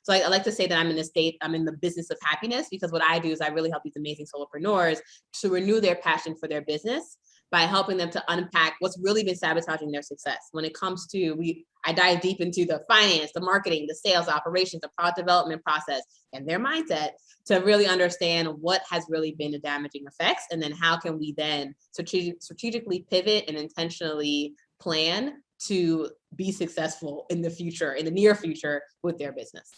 So I like to say that I'm in the business of happiness, because what I do is I really help these amazing solopreneurs to renew their passion for their business by helping them to unpack what's really been sabotaging their success. When it comes to, I dive deep into the finance, the marketing, the sales, operations, the product development process, and their mindset to really understand what has really been the damaging effects, and then how can we then strategically pivot and intentionally plan to be successful in the future, in the near future, with their business.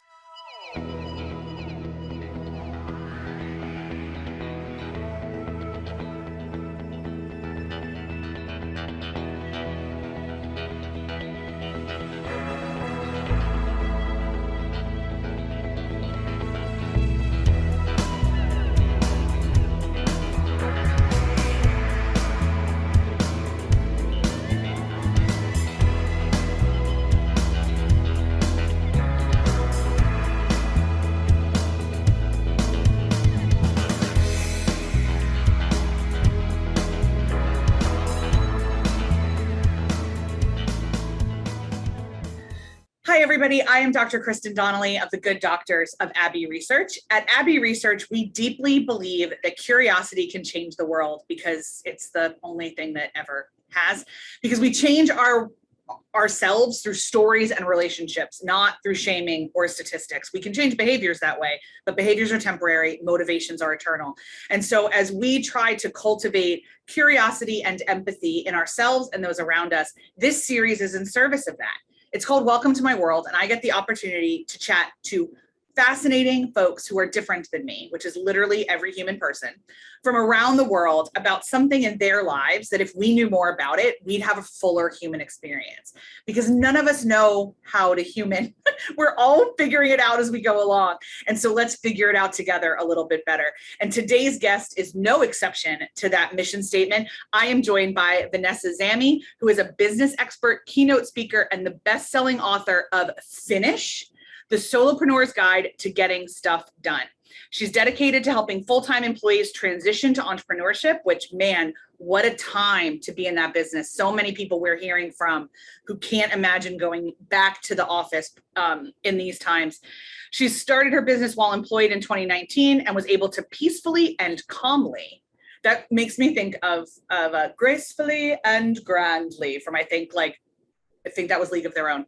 Hi, everybody. I am Dr. Kristen Donnelly of the Good Doctors of Abbey Research. At Abbey Research, we deeply believe that curiosity can change the world, because it's the only thing that ever has. Because we change ourselves through stories and relationships, not through shaming or statistics. We can change behaviors that way, but behaviors are temporary, motivations are eternal. And so as we try to cultivate curiosity and empathy in ourselves and those around us, this series is in service of that. It's called Welcome to My World, and I get the opportunity to chat to fascinating folks who are different than me, which is literally every human person, from around the world about something in their lives that if we knew more about it, we'd have a fuller human experience. Because none of us know how to human. We're all figuring it out as we go along. And so let's figure it out together a little bit better. And today's guest is no exception to that mission statement. I am joined by Vanessa Zamy, who is a business expert, keynote speaker, and the best-selling author of Finish, The Solopreneur's Guide to Getting Stuff Done. She's dedicated to helping full-time employees transition to entrepreneurship, which, man, what a time to be in that business. So many people we're hearing from who can't imagine going back to the office in these times. She started her business while employed in 2019 and was able to peacefully and calmly. That makes me think of gracefully and grandly from, I think that was League of Their Own,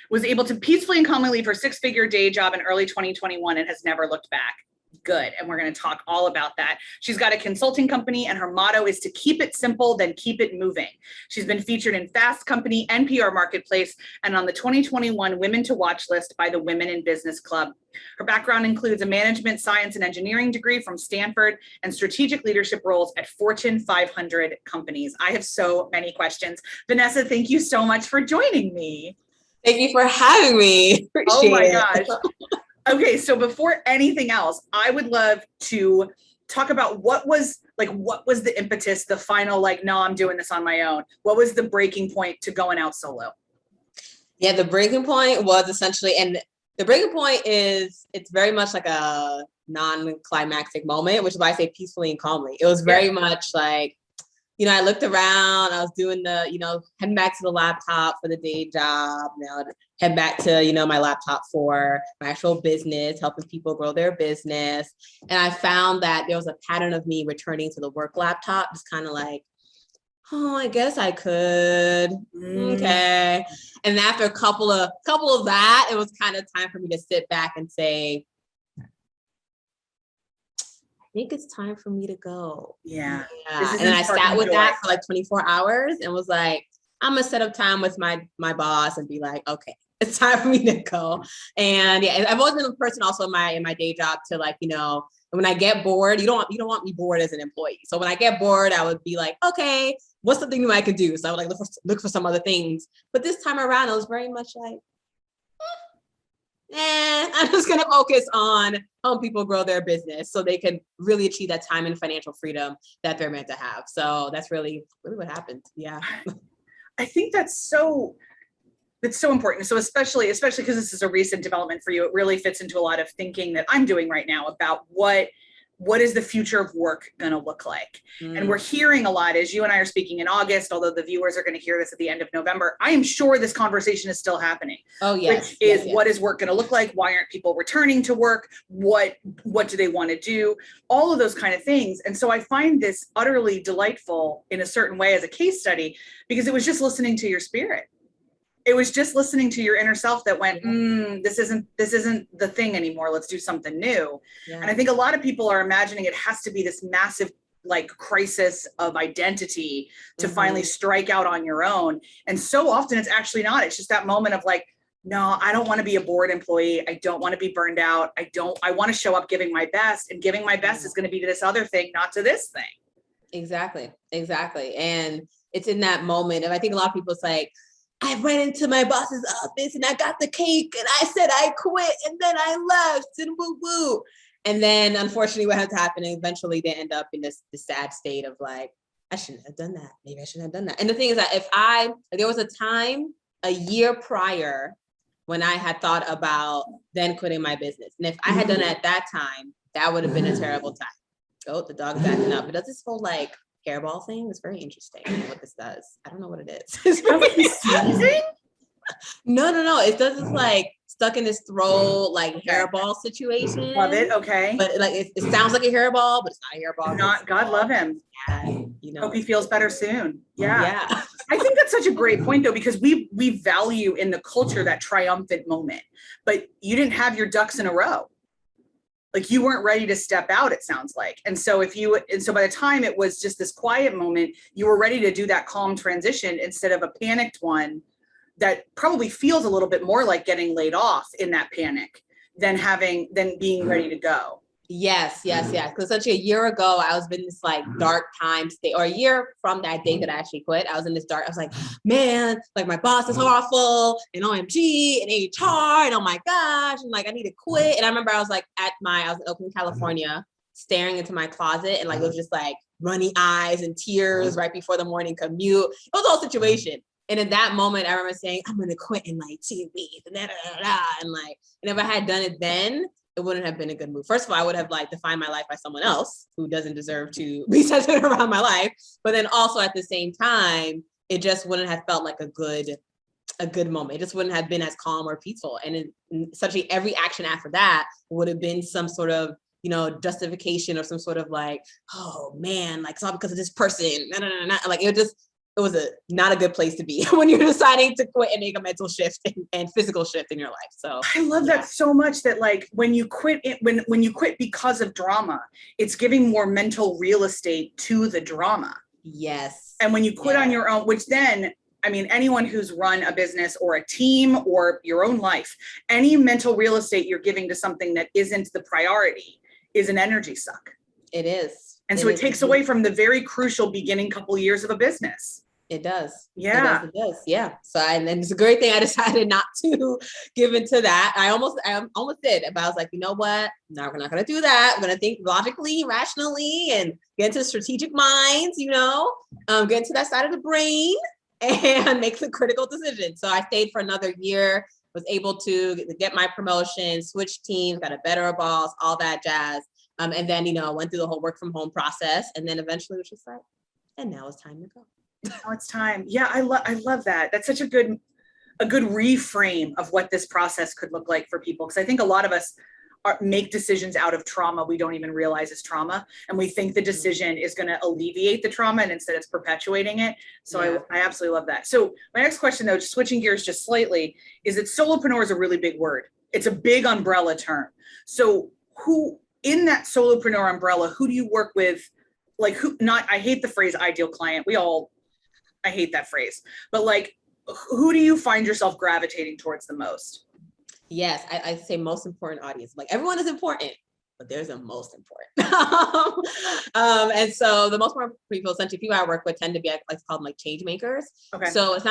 was able to peacefully and calmly leave her six-figure day job in early 2021 and has never looked back. Good. And we're going to talk all about that. She's got a consulting company, and her motto is to keep it simple, then keep it moving. She's been featured in Fast Company, NPR Marketplace, and on the 2021 Women to Watch list by the Women in Business Club. Her background includes a management, science, and engineering degree from Stanford and strategic leadership roles at Fortune 500 companies. I have so many questions. Vanessa, thank you so much for joining me. Thank you for having me. Oh my gosh. Okay, so before anything else, I would love to talk about what was the impetus, the final, no, I'm doing this on my own. What was the breaking point to going out solo? Yeah, the breaking point was essentially, and the breaking point is, it's very much like a non-climactic moment, which is why I say peacefully and calmly. It was very much like, I looked around, I was doing heading back to the laptop for the day job, head back to, my laptop for my actual business, helping people grow their business. And I found that there was a pattern of me returning to the work laptop, just kind of like, oh, I guess I could. Okay. And after a couple of that, it was kind of time for me to sit back and say, I think it's time for me to go. Yeah. And then I sat with that for 24 hours and was like, I'm gonna set up time with my boss and be like, okay, it's time for me to go. And yeah, I've always been a person also in my day job to when I get bored, you don't want me bored as an employee. So when I get bored, I would be like, okay, what's something new I could do? So I would look for some other things. But this time around, it was very much like, I'm just going to focus on helping people grow their business so they can really achieve that time and financial freedom that they're meant to have. So that's really what happened. Yeah. I think it's so important. So especially because this is a recent development for you, it really fits into a lot of thinking that I'm doing right now about what what is the future of work going to look like? And we're hearing a lot, as you and I are speaking in August, although the viewers are going to hear this at the end of November, I am sure this conversation is still happening. Oh, yes. Which is, what is work going to look like? Why aren't people returning to work? What do they want to do? All of those kind of things. And so I find this utterly delightful in a certain way as a case study, because it was just listening to your spirit. It was just listening to your inner self that went, this isn't the thing anymore. Let's do something new. Yeah. And I think a lot of people are imagining it has to be this massive like crisis of identity to finally strike out on your own. And so often it's actually not. It's just that moment of like, no, I don't want to be a bored employee. I don't want to be burned out. I want to show up giving my best, and giving my best is going to be to this other thing, not to this thing. Exactly. And it's in that moment. And I think a lot of people, it's like, I went into my boss's office and I got the cake and I said I quit and then I left and woo woo. And then unfortunately what has happened, eventually they end up in this sad state of like, I shouldn't have done that. Maybe I shouldn't have done that. And the thing is that there was a time a year prior when I had thought about then quitting my business. And if I had done it at that time, that would have been a terrible time. Oh, the dog's acting up. It does this whole like hairball thing. It's very interesting what this does. I don't know what it is. It's really sneezing? No. It does this like stuck in his throat, like hairball situation. Love it. Okay. But like it sounds like a hairball, but it's not a hairball. Not, God love him. Yeah, hope he feels better soon. Yeah. Yeah. I think that's such a great point though, because we value in the culture that triumphant moment, but you didn't have your ducks in a row. Like you weren't ready to step out, it sounds like. And so by the time it was just this quiet moment, you were ready to do that calm transition instead of a panicked one that probably feels a little bit more like getting laid off in that panic than being ready to go. Yes. Because essentially a year ago, I was in this like dark time state, or a year from that day that I actually quit. I was in this dark, I was like, man, like my boss is awful and OMG and HR and oh my gosh. And like, I need to quit. And I remember I was like I was in Oakland, California, staring into my closet and like, it was just like runny eyes and tears right before the morning commute. It was a whole situation. And in that moment, I remember saying, I'm going to quit in like 2 weeks and and if I had done it then, it wouldn't have been a good move. First of all, I would have like defined my life by someone else who doesn't deserve to be centered around my life. But then also at the same time, it just wouldn't have felt like a good moment. It just wouldn't have been as calm or peaceful. And essentially every action after that would have been some sort of, justification or some sort of like, oh man, like it's all because of this person. Like it was not a good place to be when you're deciding to quit and make a mental shift and physical shift in your life. So I love that so much that like when you quit when you quit because of drama, it's giving more mental real estate to the drama. Yes. And when you quit on your own, which then, I mean, anyone who's run a business or a team or your own life, any mental real estate you're giving to something that isn't the priority is an energy suck. It is. And so it takes away from the very crucial beginning couple years of a business. It does. Yeah. It does. Yeah. So, and it's a great thing I decided not to give into that. I almost did, but I was like, you know what? No, we're not going to do that. We're going to think logically, rationally, and get into strategic minds, get into that side of the brain and make the critical decision. So I stayed for another year, was able to get my promotion, switch teams, got a better boss, all that jazz. And then, went through the whole work from home process. And then eventually it was just like, and now it's time to go. Now it's time. Yeah, I love that. That's such a good reframe of what this process could look like for people. Because I think a lot of us make decisions out of trauma we don't even realize is trauma. And we think the decision is going to alleviate the trauma, and instead it's perpetuating it. So I absolutely love that. So my next question though, just switching gears just slightly, is that solopreneur is a really big word. It's a big umbrella term. So who in that solopreneur umbrella, who do you work with? Like I hate the phrase ideal client. I hate that phrase, but like, who do you find yourself gravitating towards the most? Yes, I say most important audience. Like everyone is important, but there's a most important. And so the most important people, essentially people I work with tend to be like called like change makers. Okay. So it's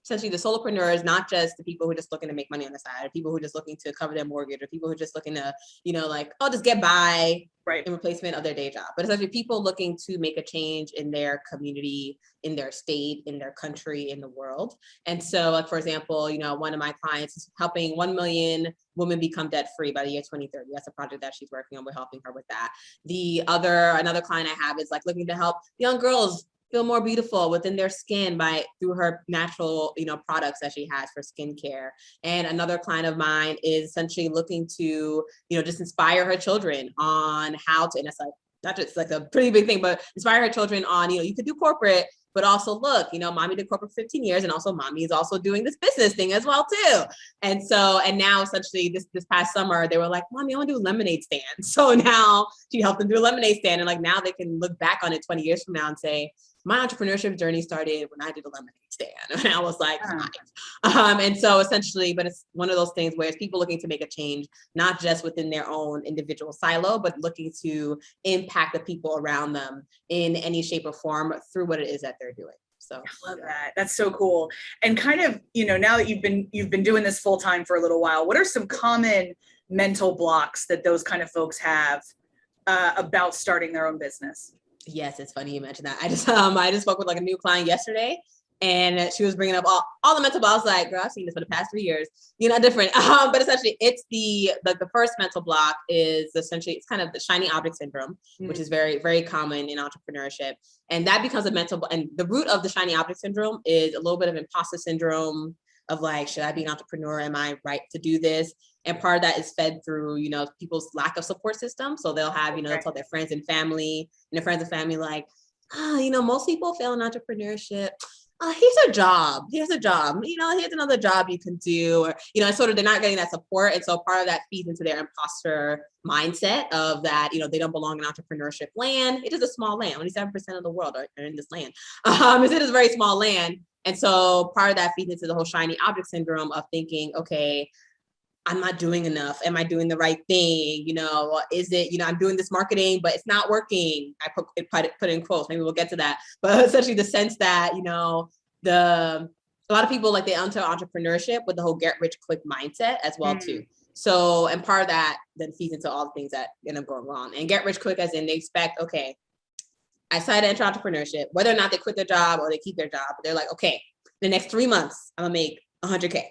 essentially the solopreneur is not just the people who are just looking to make money on the side, or people who are just looking to cover their mortgage, or people who are just looking to, just get by Right. in replacement of their day job. But it's actually people looking to make a change in their community, in their state, in their country, in the world. And so, like, for example, one of my clients is helping 1 million women become debt free by the year 2030. That's a project that she's working on. We're helping her with that. Another client I have is like looking to help young girls feel more beautiful within their skin through her natural, products that she has for skincare. And another client of mine is essentially looking to, just inspire her children on how to, and it's like, not just like a pretty big thing, but inspire her children on, you could do corporate, but also look, mommy did corporate for 15 years and also mommy is also doing this business thing as well too. And now essentially this past summer, they were like, mommy, I want to do a lemonade stand. So now she helped them do a lemonade stand. And like, now they can look back on it 20 years from now and say, my entrepreneurship journey started when I did a lemonade stand. And I was like 5. And so essentially, but it's one of those things where it's people looking to make a change, not just within their own individual silo, but looking to impact the people around them in any shape or form through what it is that they're doing. So I love that. That's so cool. And kind of, now that you've been doing this full time for a little while, what are some common mental blocks that those kind of folks have about starting their own business? Yes, it's funny you mentioned that. I just spoke with like a new client yesterday, and she was bringing up all the mental blocks. Like, girl, I've seen this for the past 3 years. Different. But essentially, it's the first mental block is essentially it's kind of the shiny object syndrome, which is very, very common in entrepreneurship, and that becomes a mental. And the root of the shiny object syndrome is a little bit of imposter syndrome of like, should I be an entrepreneur? Am I right to do this? And part of that is fed through, people's lack of support system. So they'll have, they'll tell their friends and family, and their friends and family like, most people fail in entrepreneurship. Here's a job. Here's another job you can do. Or, and sort of they're not getting that support. And so part of that feeds into their imposter mindset of that, they don't belong in entrepreneurship land. It is a small land. Only 7% of the world are in this land. It is a very small land. And so part of that feeds into the whole shiny object syndrome of thinking, okay, I'm not doing enough. Am I doing the right thing? Is it, I'm doing this marketing, but it's not working. I put it in quotes. Maybe we'll get to that. But essentially the sense that, a lot of people like they enter entrepreneurship with the whole get rich quick mindset as well too. So, and part of that then feeds into all the things that end up going wrong. And get rich quick as in they expect, okay, I decided to enter entrepreneurship, whether or not they quit their job or they keep their job, but they're like, okay, the next 3 months, I'm gonna make 100K.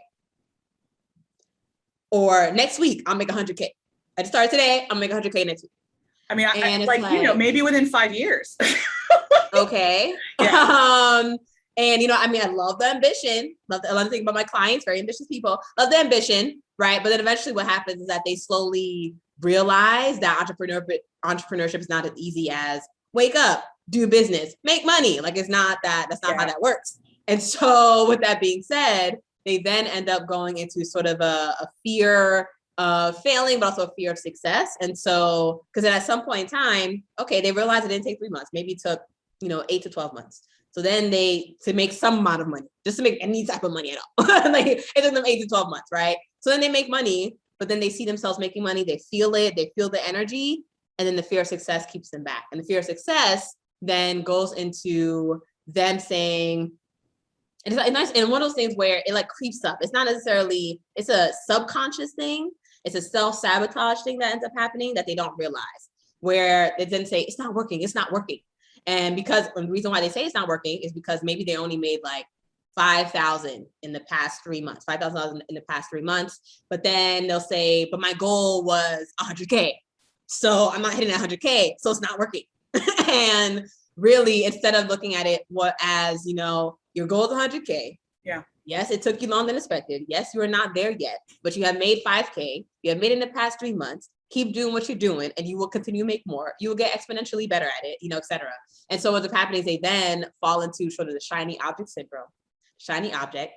Or next week, I'll make 100K. I just started today, I'll make 100K next week. I mean, maybe within 5 years. Okay. And, I love the ambition. Love the thing about my clients, very ambitious people. Love the ambition, right? But then eventually what happens is that they slowly realize that entrepreneurship is not as easy as wake up, do business, make money. Like, it's not that, that's not how that works. And so with that being said, they then end up going into sort of a fear of failing, but also a fear of success. And so, because then at some point in time, okay, they realize it didn't take 3 months, maybe it took, 8 to 12 months. So then to make some amount of money, just to make any type of money at all, like it took them 8 to 12 months, right? So then they make money, but then they see themselves making money, they feel it, they feel the energy, and then the fear of success keeps them back. And the fear of success then goes into them saying, and it's nice, and one of those things where it like creeps up. It's not necessarily, it's a subconscious thing. It's a self-sabotage thing that ends up happening that they don't realize, where they then say, it's not working. And the reason why they say it's not working is because maybe they only made like 5,000 in the past 3 months, 5,000 in the past 3 months. But then they'll say, but my goal was 100K. So I'm not hitting that 100K. So it's not working. And really, instead of looking at it as, your goal is 100K. Yeah. Yes, it took you longer than expected. Yes, you are not there yet, but you have made 5K. You have made it in the past 3 months. Keep doing what you're doing and you will continue to make more. You will get exponentially better at it, et cetera. And so what's happening is they then fall into sort of the shiny object syndrome. Shiny object.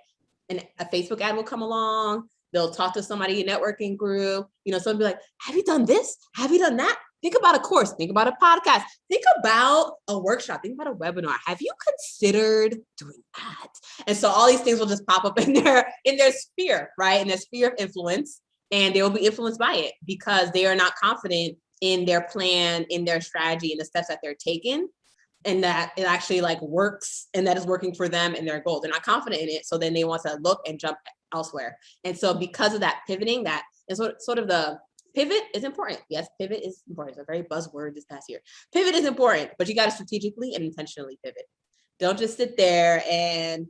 And a Facebook ad will come along. They'll talk to somebody in a networking group. Someone will be like, have you done this? Have you done that? Think about a course. Think about a podcast. Think about a workshop. Think about a webinar. Have you considered doing that? And so all these things will just pop up in their sphere, right? In their sphere of influence. And they will be influenced by it because they are not confident in their plan, in their strategy, in the steps that they're taking, and that it actually like works and that is working for them and their goals. They're not confident in it. So then they want to look and jump elsewhere. And so because of that pivoting, that is sort of the pivot is important. Yes, pivot is important. It's a very buzzword this past year. Pivot is important, but you got to strategically and intentionally pivot. Don't just sit there and,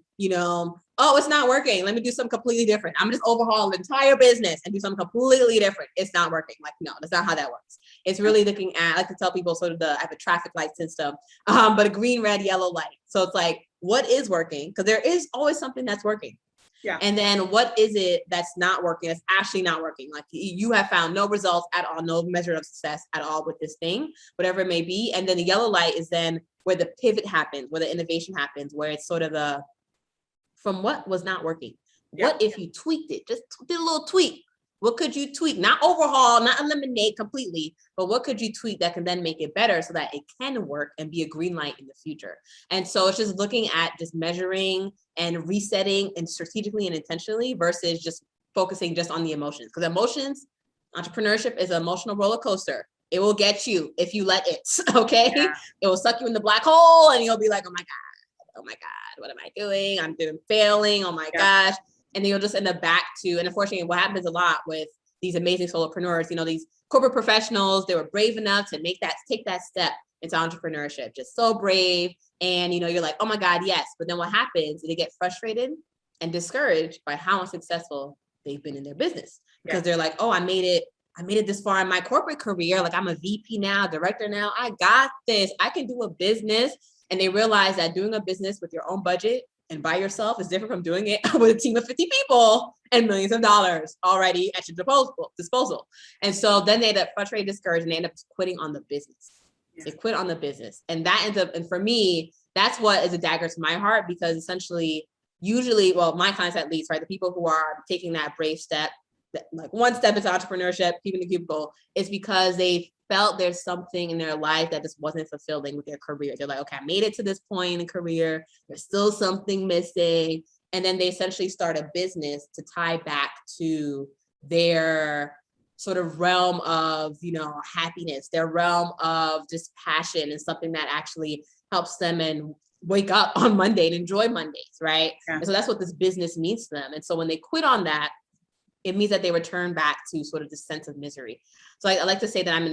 oh, it's not working. Let me do something completely different. I'm just overhaul the entire business and do something completely different. It's not working. Like, no, that's not how that works. It's really looking at, I like to tell people sort of I have a traffic light system, but a green, red, yellow light. So it's like, what is working? Because there is always something that's working. Yeah. And then what is it that's not working? That's actually not working. Like you have found no results at all, no measure of success at all with this thing, whatever it may be. And then the yellow light is then where the pivot happens, where the innovation happens, where it's sort of from what was not working. Yeah. What if you tweaked it? Just did a little tweak. What could you tweak? Not overhaul, not eliminate completely, but what could you tweak that can then make it better so that it can work and be a green light in the future? And so it's just looking at just measuring and resetting and strategically and intentionally versus just focusing just on the emotions. Because emotions, entrepreneurship is an emotional roller coaster. It will get you if you let it, okay? Yeah. It will suck you in the black hole and you'll be like, oh my God, what am I doing? I'm failing, oh my gosh. And then you'll just end up back to, and unfortunately what happens a lot with these amazing solopreneurs, these corporate professionals, they were brave enough to take that step into entrepreneurship, just so brave. And you're like, oh my God, yes. But then what happens is they get frustrated and discouraged by how unsuccessful they've been in their business. Because they're like, oh, I made it this far in my corporate career. Like I'm a VP now, director now. I got this. I can do a business. And they realize that doing a business with your own budget and by yourself is different from doing it with a team of 50 people and millions of dollars already at your disposal. And so then they end up frustrated, discouraged, and they end up quitting on the business. Yeah. They quit on the business. And that ends up, and for me, that's what is a dagger to my heart, because essentially, usually, well, my clients at least, right, the people who are taking that brave step, like one step into entrepreneurship, keeping the cubicle, is because they felt there's something in their life that just wasn't fulfilling with their career. They're like, okay, I made it to this point in career. There's still something missing. And then they essentially start a business to tie back to their sort of realm of, happiness, their realm of just passion and something that actually helps them and wake up on Monday and enjoy Mondays, right? Yeah. And so that's what this business means to them. And so when they quit on that, it means that they return back to sort of this sense of misery. So I like to say that I'm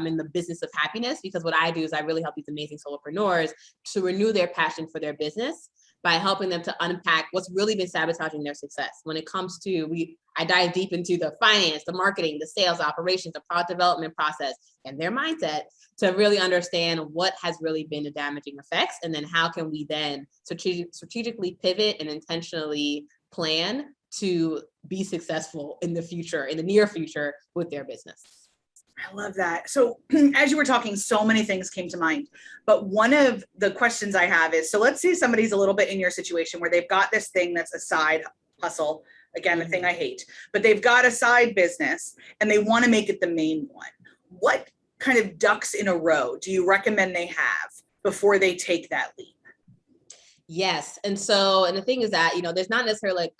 in the business of happiness, because what I do is I really help these amazing solopreneurs to renew their passion for their business by helping them to unpack what's really been sabotaging their success. When it comes to, I dive deep into the finance, the marketing, the sales, operations, the product development process, and their mindset to really understand what has really been the damaging effects. And then how can we then strategically pivot and intentionally plan to be successful in the future, in the near future, with their business. I love that. So as you were talking, so many things came to mind. But one of the questions I have is, so let's say somebody's a little bit in your situation where they've got this thing that's a side hustle, again, a thing I hate, but they've got a side business and they want to make it the main one. What kind of ducks in a row do you recommend they have before they take that leap? Yes. And the thing is that, there's not necessarily like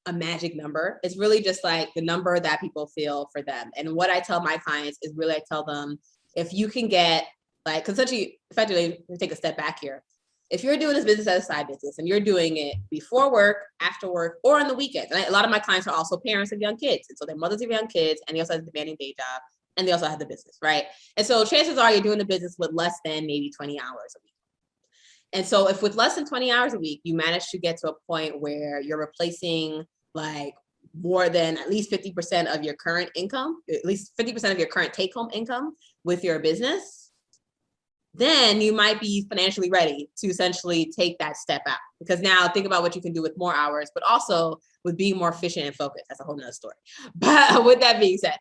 a magic number. It's really just like the number that people feel for them. And what I tell my clients is really, I tell them, if you can get like, effectively, take a step back here. If you're doing this business as a side business and you're doing it before work, after work, or on the weekends, and a lot of my clients are also parents of young kids. And so they're mothers of young kids, and they also have a demanding day job, and they also have the business, right? And so chances are you're doing the business with less than maybe 20 hours a week. And so if with less than 20 hours a week, you manage to get to a point where you're replacing like more than at least 50% of your current income, at least 50% of your current take-home income with your business, then you might be financially ready to essentially take that step out. Because now think about what you can do with more hours, but also with being more efficient and focused. That's a whole nother story. But with that being said,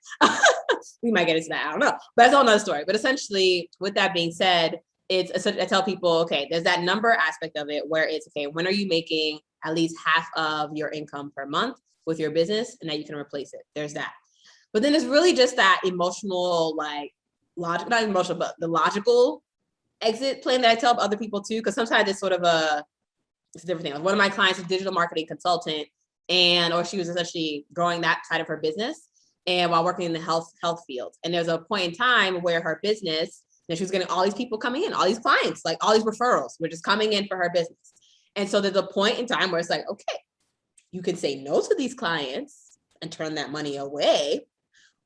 we might get into that, I don't know, but that's a whole nother story. But essentially, with that being said, I tell people, okay, there's that number aspect of it where it's, okay, when are you making at least half of your income per month with your business, and that you can replace it? There's that. But then it's really just that emotional, like logic, not emotional, but the logical exit plan that I tell other people too, because sometimes it's sort of it's a different thing. Like one of my clients is a digital marketing consultant, or she was essentially growing that side of her business, and while working in the health field. And there's a point in time where her business, and she was getting all these people coming in, all these clients, like all these referrals were just coming in for her business. And so there's a point in time where it's like, okay, you can say no to these clients and turn that money away,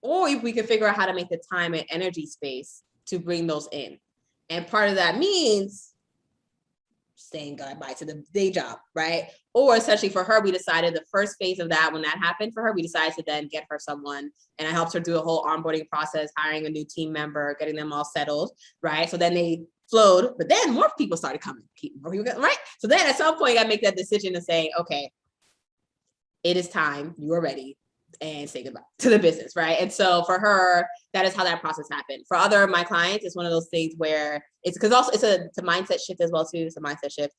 or if we can figure out how to make the time and energy space to bring those in. And part of that means saying goodbye to the day job, right? Or essentially for her, we decided the first phase of that, when that happened for her, we decided to then get her someone, and I helped her do a whole onboarding process, hiring a new team member, getting them all settled, right? So then they flowed, but then more people started coming, right? So then at some point, I make that decision to say, okay, it is time, you are ready, and say goodbye to the business, right? And so for her, that is how that process happened. For other of my clients, it's one of those things where it's because also it's a mindset shift as well too. It's a mindset shift.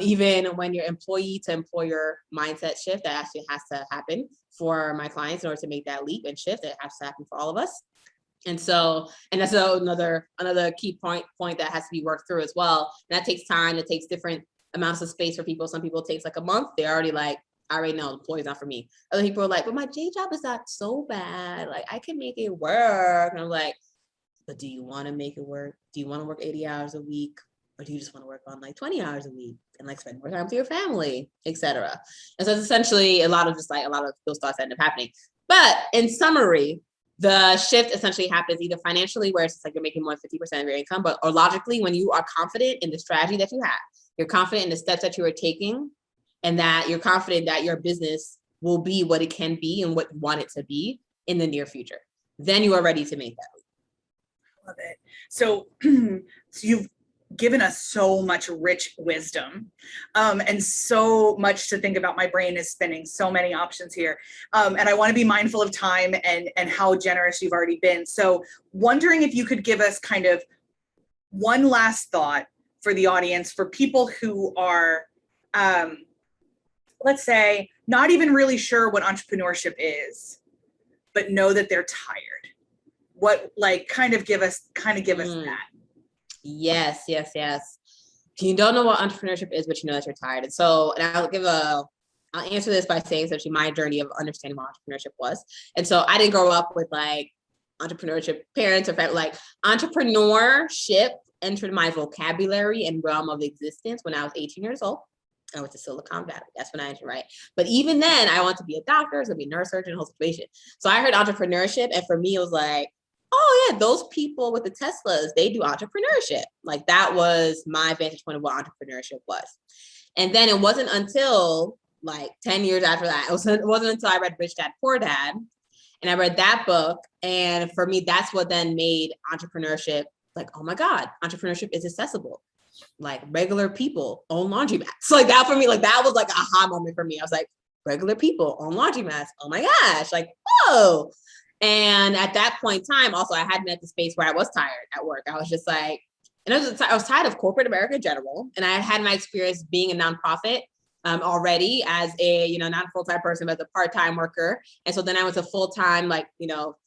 Even when your employee to employer mindset shift, that actually has to happen for my clients in order to make that leap and shift. It has to happen for all of us. And so, and that's another key point that has to be worked through as well. And that takes time. It takes different amounts of space for people. Some people it takes like a month. They're already like, I already know employee's not for me. Other people are like, but my day job is not so bad. Like I can make it work. And I'm like, but do you want to make it work? Do you want to work 80 hours a week? Or do you just want to work on like 20 hours a week and like spend more time with your family, etc.? And so it's essentially a lot of those thoughts that end up happening. But in summary, the shift essentially happens either financially, where it's like you're making more than 50% of your income, or logically, when you are confident in the strategy that you have, you're confident in the steps that you are taking, and that you're confident that your business will be what it can be and what you want it to be in the near future. Then you are ready to make that leap. Love it. So, so you've given us so much rich wisdom, and so much to think about. My brain is spinning, so many options here. And I want to be mindful of time and how generous you've already been. So wondering if you could give us kind of one last thought for the audience, for people who are, let's say, not even really sure what entrepreneurship is, but know that they're tired. What, like, kind of give us that. Yes. You don't know what entrepreneurship is, but you know that you're tired. And so, and I'll answer this by saying essentially my journey of understanding what entrepreneurship was. And so I didn't grow up with like entrepreneurship parents or family. Like entrepreneurship entered my vocabulary and realm of existence when I was 18 years old. I went to Silicon Valley. That's when I entered, right? But even then, I wanted to be a doctor, I was going to be a neurosurgeon, whole situation. So I heard entrepreneurship, and for me, it was like, oh yeah, those people with the Teslas, they do entrepreneurship. Like that was my vantage point of what entrepreneurship was. And then it wasn't until like 10 years after that, it wasn't until I read Rich Dad, Poor Dad, and I read that book. And for me, that's what then made entrepreneurship like, oh my God, entrepreneurship is accessible. Like regular people own laundromats. Like that for me, like that was like an aha moment for me. I was like, regular people own laundromats. Oh my gosh, like, whoa. And at that point in time, also, I had been at the space where I was tired at work. I was just like, and I was tired of corporate America in general. And I had my experience being a nonprofit already as a, not a full-time person, but as a part-time worker. And so then I was a full-time, like,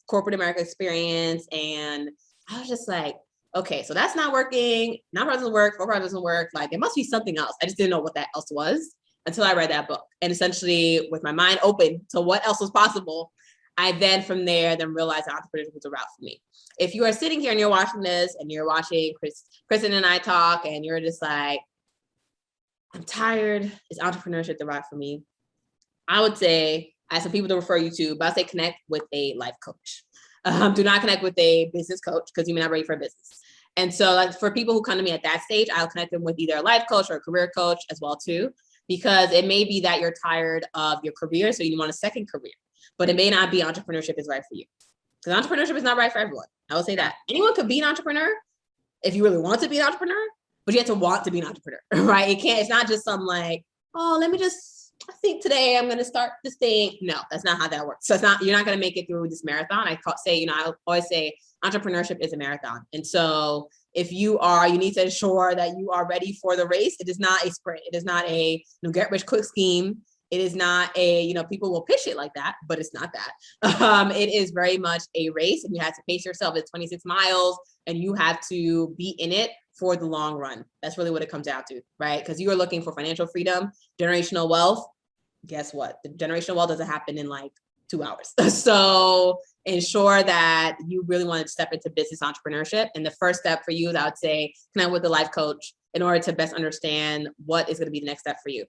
corporate America experience. And I was just like, okay, so that's not working. Nonprofit doesn't work. For-profit doesn't work. Like, it must be something else. I just didn't know what that else was until I read that book. And essentially, with my mind open to what else was possible, I then from there realized that entrepreneurship was a route for me. If you are sitting here and you're watching this and you're watching Kristen and I talk and you're just like, I'm tired, is entrepreneurship the route for me? I would say, I have some people to refer you to, but I'd say connect with a life coach. Do not connect with a business coach because you may not be ready for a business. And so like, for people who come to me at that stage, I'll connect them with either a life coach or a career coach as well too, because it may be that you're tired of your career, so you want a second career. But it may not be entrepreneurship is right for you. Because entrepreneurship is not right for everyone. I will say that. Anyone could be an entrepreneur if you really want to be an entrepreneur, but you have to want to be an entrepreneur, right? It's not just some like, oh, I think today I'm going to start this thing. No, that's not how that works. So you're not going to make it through this marathon. I always say entrepreneurship is a marathon. And so if you need to ensure that you are ready for the race. It is not a sprint. It is not a get rich quick scheme. It is not a, people will pitch it like that, but it's not that. It is very much a race, and you have to pace yourself. It's 26 miles and you have to be in it for the long run. That's really what it comes down to, right? Because you are looking for financial freedom, generational wealth. Guess what? The generational wealth doesn't happen in like 2 hours. So ensure that you really want to step into business entrepreneurship. And the first step for you is, I would say, connect with a life coach in order to best understand what is going to be the next step for you.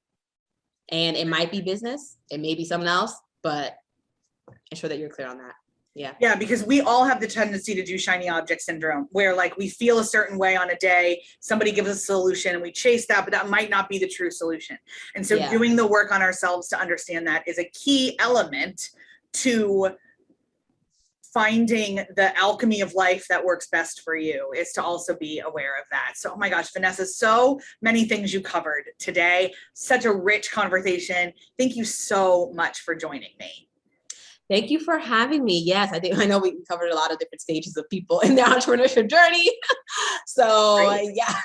And it might be business, it may be something else, but ensure that you're clear on that. Yeah, because we all have the tendency to do shiny object syndrome, where like we feel a certain way on a day, somebody gives us a solution and we chase that, but that might not be the true solution. And so doing the work on ourselves to understand that is a key element to finding the alchemy of life that works best for you, is to also be aware of that. So, oh my gosh, Vanessa, so many things you covered today. Such a rich conversation. Thank you so much for joining me. Thank you for having me. Yes, I know we covered a lot of different stages of people in their entrepreneurship journey. So yeah.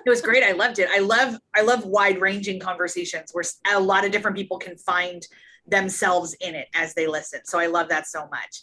It was great. I loved it. I love wide-ranging conversations where a lot of different people can find themselves in it as they listen. So I love that so much.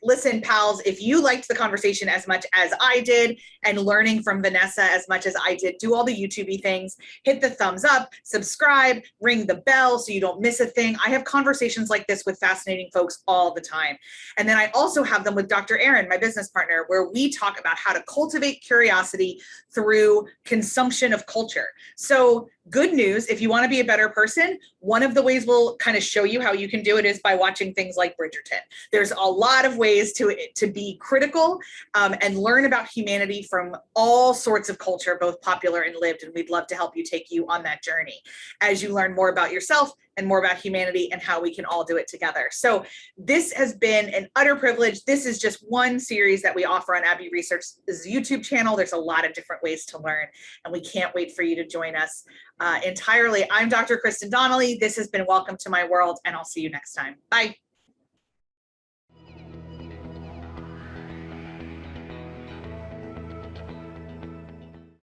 Listen, pals, if you liked the conversation as much as I did and learning from Vanessa as much as I did, do all the YouTube-y things, hit the thumbs up, subscribe, ring the bell so you don't miss a thing. I have conversations like this with fascinating folks all the time. And then I also have them with Dr. Erin, my business partner, where we talk about how to cultivate curiosity through consumption of culture. So good news, if you want to be a better person, one of the ways we'll kind of show you how you can do it is by watching things like Bridgerton. There's a lot of ways to be critical and learn about humanity from all sorts of culture, both popular and lived, and we'd love to help you take you on that journey as you learn more about yourself and more about humanity and how we can all do it together. So this has been an utter privilege. This is just one series that we offer on Abby Research's YouTube channel. There's a lot of different ways to learn, and we can't wait for you to join us entirely. I'm Dr. Kristen Donnelly. This has been Welcome to My World, and I'll see you next time. Bye.